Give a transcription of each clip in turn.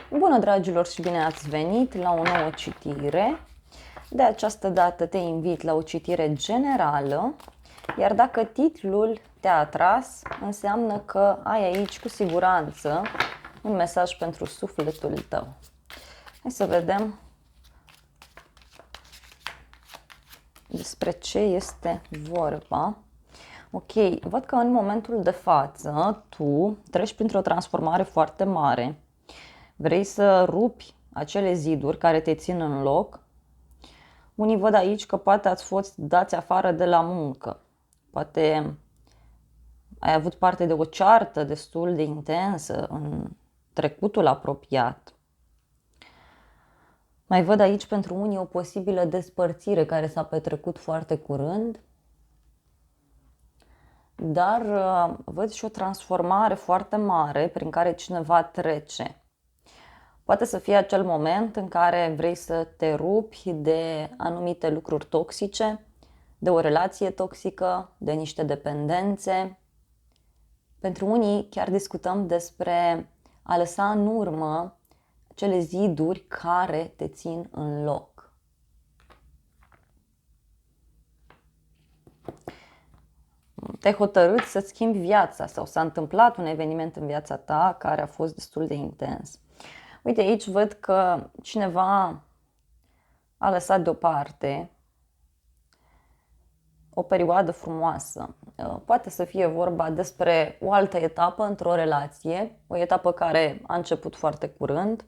Bună dragilor și bine ați venit la o nouă citire. De această dată te invit la o citire generală, iar dacă titlul te-a atras, înseamnă că ai aici cu siguranță un mesaj pentru sufletul tău. Hai să vedem despre ce este vorba. Ok, văd că în momentul de față tu treci printr-o transformare foarte mare. Vrei să rupi acele ziduri care te țin în loc. Unii văd aici că poate ați fost dați afară de la muncă. Poate ai avut parte de o ceartă destul de intensă în trecutul apropiat. Mai văd aici pentru unii o posibilă despărțire care s-a petrecut foarte curând. Dar văd și o transformare foarte mare prin care cineva trece. Poate să fie acel moment în care vrei să te rupi de anumite lucruri toxice, de o relație toxică, de niște dependențe. Pentru unii chiar discutăm despre a lăsa în urmă cele ziduri care te țin în loc. Te-ai hotărât să-ți schimbi viața sau s-a întâmplat un eveniment în viața ta care a fost destul de intens. Uite, aici văd că cineva a lăsat deoparte o perioadă frumoasă. Poate să fie vorba despre o altă etapă într-o relație, o etapă care a început foarte curând,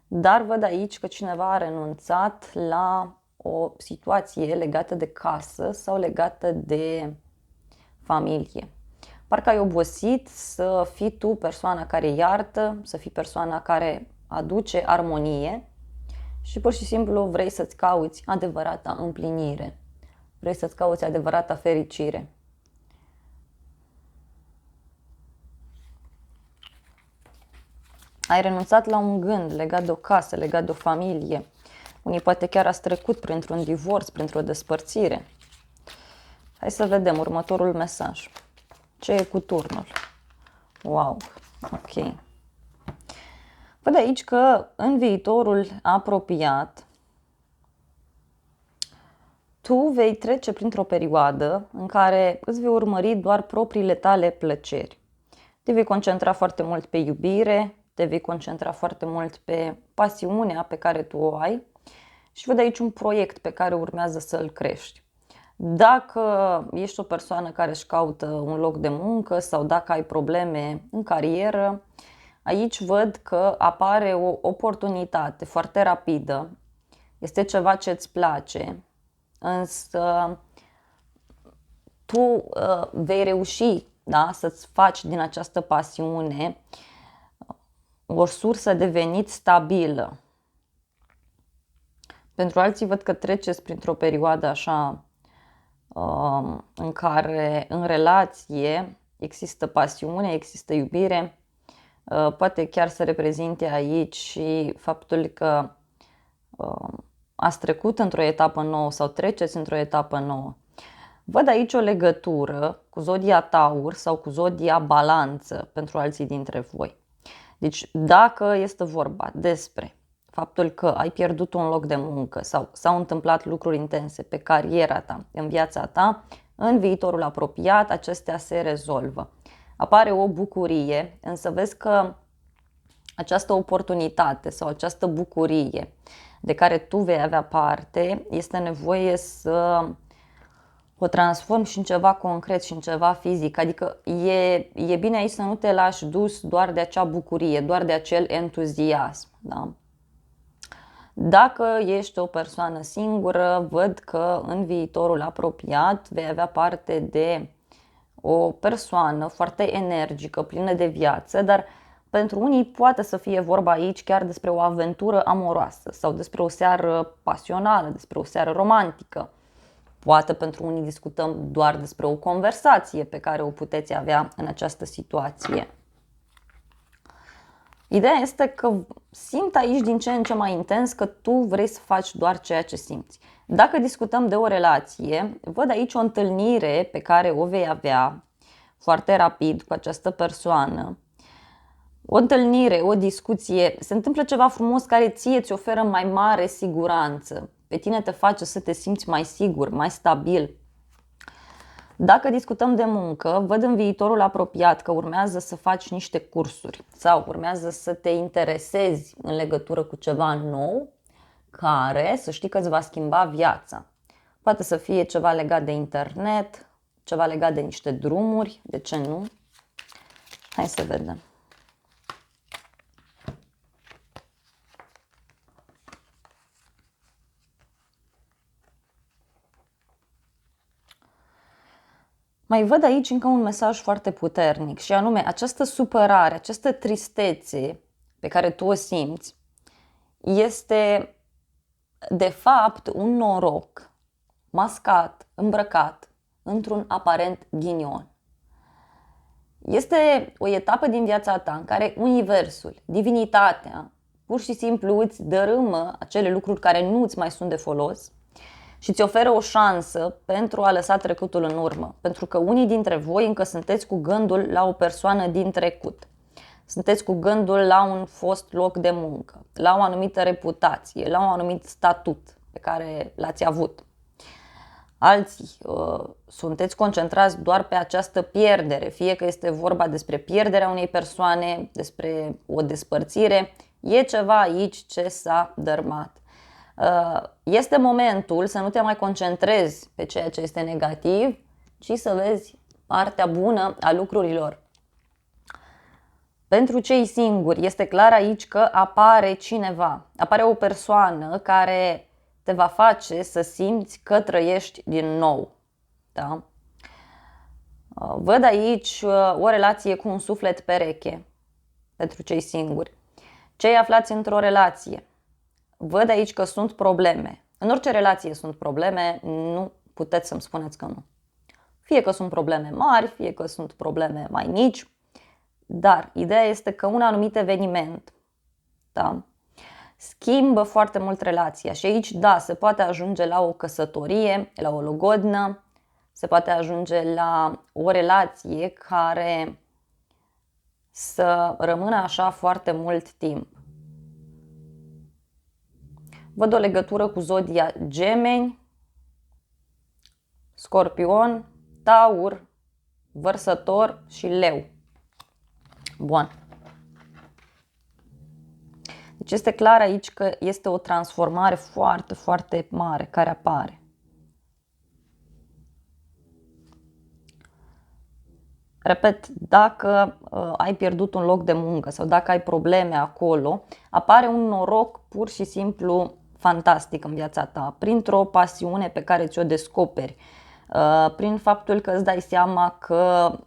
dar văd aici că cineva a renunțat la o situație legată de casă sau legată de familie. Parcă ai obosit să fii tu persoana care iartă, să fii persoana care aduce armonie și pur și simplu vrei să-ți cauți adevărata împlinire. Vrei să-ți cauți adevărata fericire. Ai renunțat la un gând legat de o casă, legat de o familie. Unii poate chiar ați trecut printr-un divorț, printr-o despărțire. Hai să vedem următorul mesaj. Ce e cu turnul? Wow, ok. Văd aici că în viitorul apropiat tu vei trece printr-o perioadă în care îți vei urmări doar propriile tale plăceri. Te vei concentra foarte mult pe iubire, te vei concentra foarte mult pe pasiunea pe care tu o ai și văd aici un proiect pe care urmează să-l crești. Dacă ești o persoană care își caută un loc de muncă sau dacă ai probleme în carieră, aici văd că apare o oportunitate foarte rapidă. Este ceva ce îți place, însă tu vei reuși, da, să-ți faci din această pasiune o sursă de venit stabilă. Pentru alții văd că treceți printr-o perioadă așa în care în relație există pasiune, există iubire. Poate chiar să reprezinte aici și faptul că ați trecut într-o etapă nouă sau treceți într-o etapă nouă. Văd aici o legătură cu zodia Taur sau cu zodia Balanță pentru alții dintre voi. Deci dacă este vorba despre faptul că ai pierdut un loc de muncă sau s-au întâmplat lucruri intense pe cariera ta, în viața ta, în viitorul apropiat acestea se rezolvă. Apare o bucurie, însă vezi că această oportunitate sau această bucurie de care tu vei avea parte, este nevoie să o transform și în ceva concret și în ceva fizic. Adică e bine aici să nu te lași dus doar de acea bucurie, doar de acel entuziasm. Da? Dacă ești o persoană singură, văd că în viitorul apropiat vei avea parte de o persoană foarte energică, plină de viață, dar pentru unii poate să fie vorba aici chiar despre o aventură amoroasă sau despre o seară pasională, despre o seară romantică. Poate pentru unii discutăm doar despre o conversație pe care o puteți avea în această situație. Ideea este că simt aici din ce în ce mai intens că tu vrei să faci doar ceea ce simți. Dacă discutăm de o relație, văd aici o întâlnire pe care o vei avea foarte rapid cu această persoană, o întâlnire, o discuție, se întâmplă ceva frumos care ție ți oferă mai mare siguranță. Pe tine te face să te simți mai sigur, mai stabil. Dacă discutăm de muncă, văd în viitorul apropiat că urmează să faci niște cursuri sau urmează să te interesezi în legătură cu ceva nou care să știi că îți va schimba viața. Poate să fie ceva legat de internet, ceva legat de niște drumuri, de ce nu? Hai să vedem. Mai văd aici încă un mesaj foarte puternic și anume această supărare, această tristețe pe care tu o simți este de fapt un noroc mascat, îmbrăcat într-un aparent ghinion. Este o etapă din viața ta în care universul, divinitatea, pur și simplu îți dărâmă acele lucruri care nu îți mai sunt de folos și îți oferă o șansă pentru a lăsa trecutul în urmă. Pentru că unii dintre voi încă sunteți cu gândul la o persoană din trecut. Sunteți cu gândul la un fost loc de muncă, la o anumită reputație, la un anumit statut pe care l-ați avut. Alții sunteți concentrați doar pe această pierdere, fie că este vorba despre pierderea unei persoane, despre o despărțire, e ceva aici ce s-a dărâmat. Este momentul să nu te mai concentrezi pe ceea ce este negativ, ci să vezi partea bună a lucrurilor. Pentru cei singuri este clar aici că apare cineva, apare o persoană care te va face să simți că trăiești din nou. Da? Văd aici o relație cu un suflet pereche pentru cei singuri. Cei aflați într-o relație, văd aici că sunt probleme. În orice relație sunt probleme, nu puteți să-mi spuneți că nu. Fie că sunt probleme mari, fie că sunt probleme mai mici, dar ideea este că un anumit eveniment, da, schimbă foarte mult relația și aici, da, se poate ajunge la o căsătorie, la o logodnă, se poate ajunge la o relație care să rămână așa foarte mult timp. Văd o legătură cu zodia Gemeni, Scorpion, Taur, Vărsător și Leu. Bun. Deci este clar aici că este o transformare foarte, foarte mare care apare. Repet, dacă ai pierdut un loc de muncă sau dacă ai probleme acolo, apare un noroc pur și simplu fantastic în viața ta, printr-o pasiune pe care ți-o descoperi, prin faptul că îți dai seama că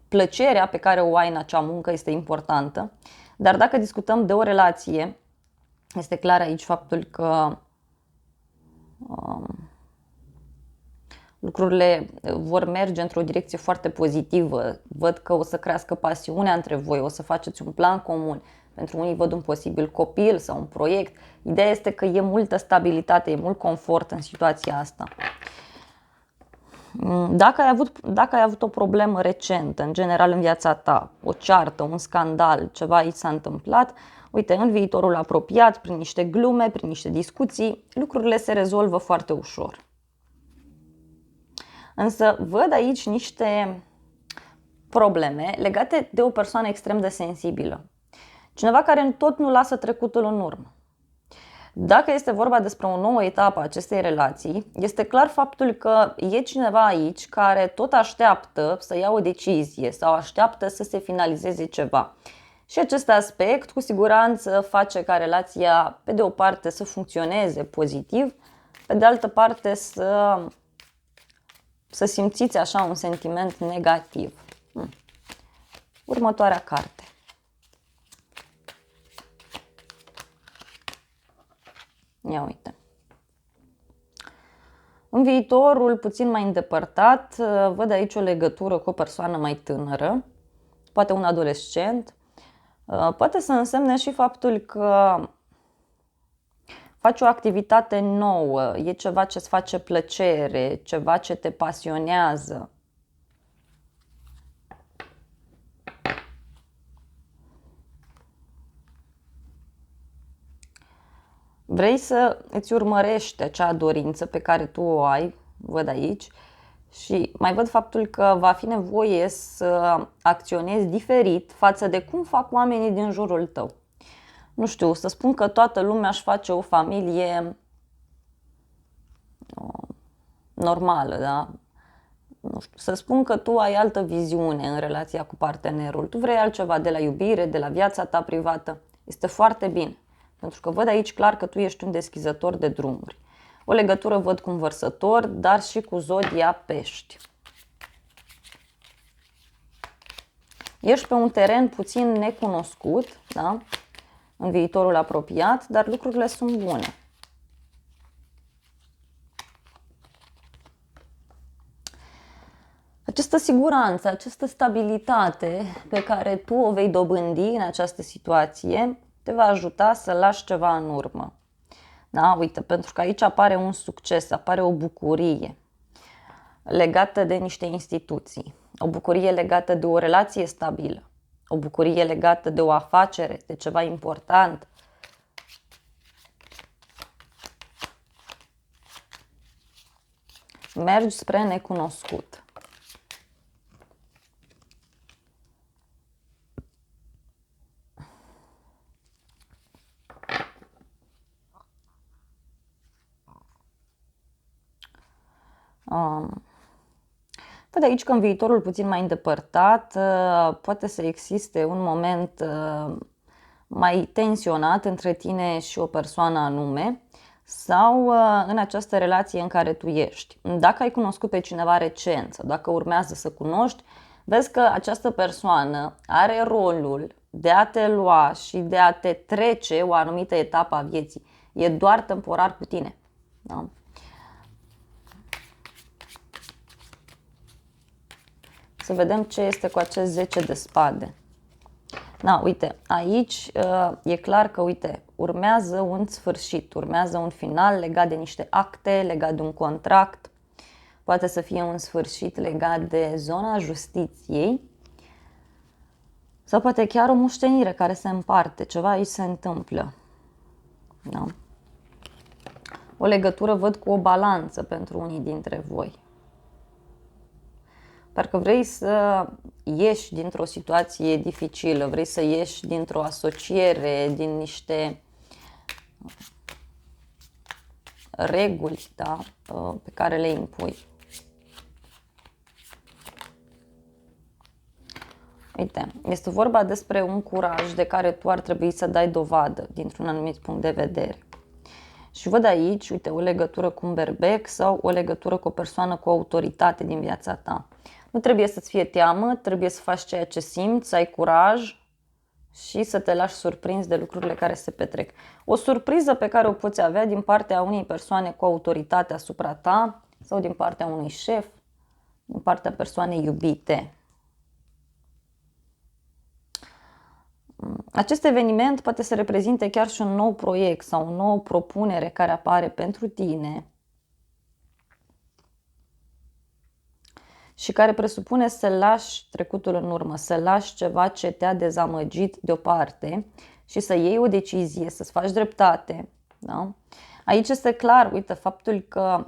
plăcerea pe care o ai în acea muncă este importantă. Dar dacă discutăm de o relație, este clar aici faptul că lucrurile vor merge într-o direcție foarte pozitivă. Văd că o să crească pasiunea între voi, o să faceți un plan comun. Pentru unii văd un posibil copil sau un proiect. Ideea este că e multă stabilitate, e mult confort în situația asta. Dacă ai avut o problemă recentă, în general în viața ta, o ceartă, un scandal, ceva aici s-a întâmplat, uite, în viitorul apropiat, prin niște glume, prin niște discuții, lucrurile se rezolvă foarte ușor. Însă văd aici niște probleme legate de o persoană extrem de sensibilă. Cineva care tot nu lasă trecutul în urmă. Dacă este vorba despre o nouă etapă a acestei relații, este clar faptul că e cineva aici care tot așteaptă să ia o decizie sau așteaptă să se finalizeze ceva. Și acest aspect cu siguranță face ca relația, pe de o parte, să funcționeze pozitiv, pe de altă parte să simțiți așa un sentiment negativ. Următoarea carte. Ia uite. În viitorul puțin mai îndepărtat, văd aici o legătură cu o persoană mai tânără, poate un adolescent. Poate să însemne și faptul că faci o activitate nouă, e ceva ce îți face plăcere, ceva ce te pasionează. Vrei să îți urmărești acea dorință pe care tu o ai, văd aici, și mai văd faptul că va fi nevoie să acționezi diferit față de cum fac oamenii din jurul tău. Nu știu, să spun că toată lumea își face o familie normală, da? Nu știu, să spun că tu ai altă viziune în relația cu partenerul. Tu vrei altceva de la iubire, de la viața ta privată. Este foarte bine. Pentru că văd aici clar că tu ești un deschizător de drumuri. O legătură văd cu un vărsător, dar și cu zodia pești. Ești pe un teren puțin necunoscut, da? În viitorul apropiat, dar lucrurile sunt bune. Această siguranță, această stabilitate pe care tu o vei dobândi în această situație te va ajuta să lași ceva în urmă. Da, uite, pentru că aici apare un succes, apare o bucurie legată de niște instituții, o bucurie legată de o relație stabilă, o bucurie legată de o afacere, de ceva important. Mergi spre necunoscut. Văd aici că în viitorul puțin mai îndepărtat poate să existe un moment mai tensionat între tine și o persoană anume sau în această relație în care tu ești. Dacă ai cunoscut pe cineva recent sau dacă urmează să cunoști, vezi că această persoană are rolul de a te lua și de a te trece o anumită etapă a vieții. E doar temporar cu tine. Da? Să vedem ce este cu acest 10 de spade. Da, uite, aici e clar că, uite, urmează un sfârșit, urmează un final legat de niște acte, legat de un contract. Poate să fie un sfârșit legat de zona justiției sau poate chiar o moștenire care se împarte, ceva aici se întâmplă. Da? O legătură văd cu o balanță pentru unii dintre voi. Parcă vrei să ieși dintr-o situație dificilă, vrei să ieși dintr-o asociere, din niște reguli, da, pe care le impui. Uite, este vorba despre un curaj de care tu ar trebui să dai dovadă dintr-un anumit punct de vedere. Și văd aici, uite, o legătură cu un berbec sau o legătură cu o persoană cu autoritate din viața ta. Nu trebuie să-ți fie teamă, trebuie să faci ceea ce simți, să ai curaj și să te lași surprins de lucrurile care se petrec. O surpriză pe care o poți avea din partea unei persoane cu autoritate asupra ta sau din partea unui șef, din partea persoanei iubite. Acest eveniment poate să reprezinte chiar și un nou proiect sau o nouă propunere care apare pentru tine și care presupune să lași trecutul în urmă, să lași ceva ce te-a dezamăgit deoparte și să iei o decizie, să-ți faci dreptate. Da? Aici este clar, uite, faptul că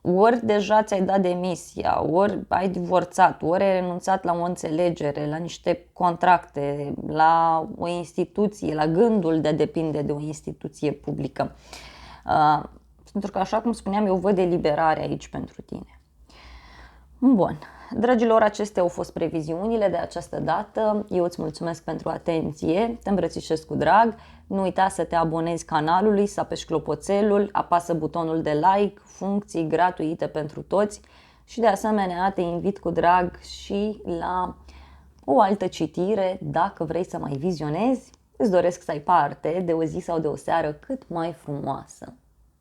ori deja ți-ai dat demisia, ori ai divorțat, ori ai renunțat la o înțelegere, la niște contracte, la o instituție, la gândul de a depinde de o instituție publică. Pentru că, așa cum spuneam, eu văd eliberare aici pentru tine. Bun, dragilor, acestea au fost previziunile de această dată. Eu îți mulțumesc pentru atenție, te îmbrățișez cu drag. Nu uita să te abonezi canalului, să apeși clopoțelul, apasă butonul de like, funcții gratuite pentru toți și de asemenea te invit cu drag și la o altă citire dacă vrei să mai vizionezi. Îți doresc să ai parte de o zi sau de o seară cât mai frumoasă.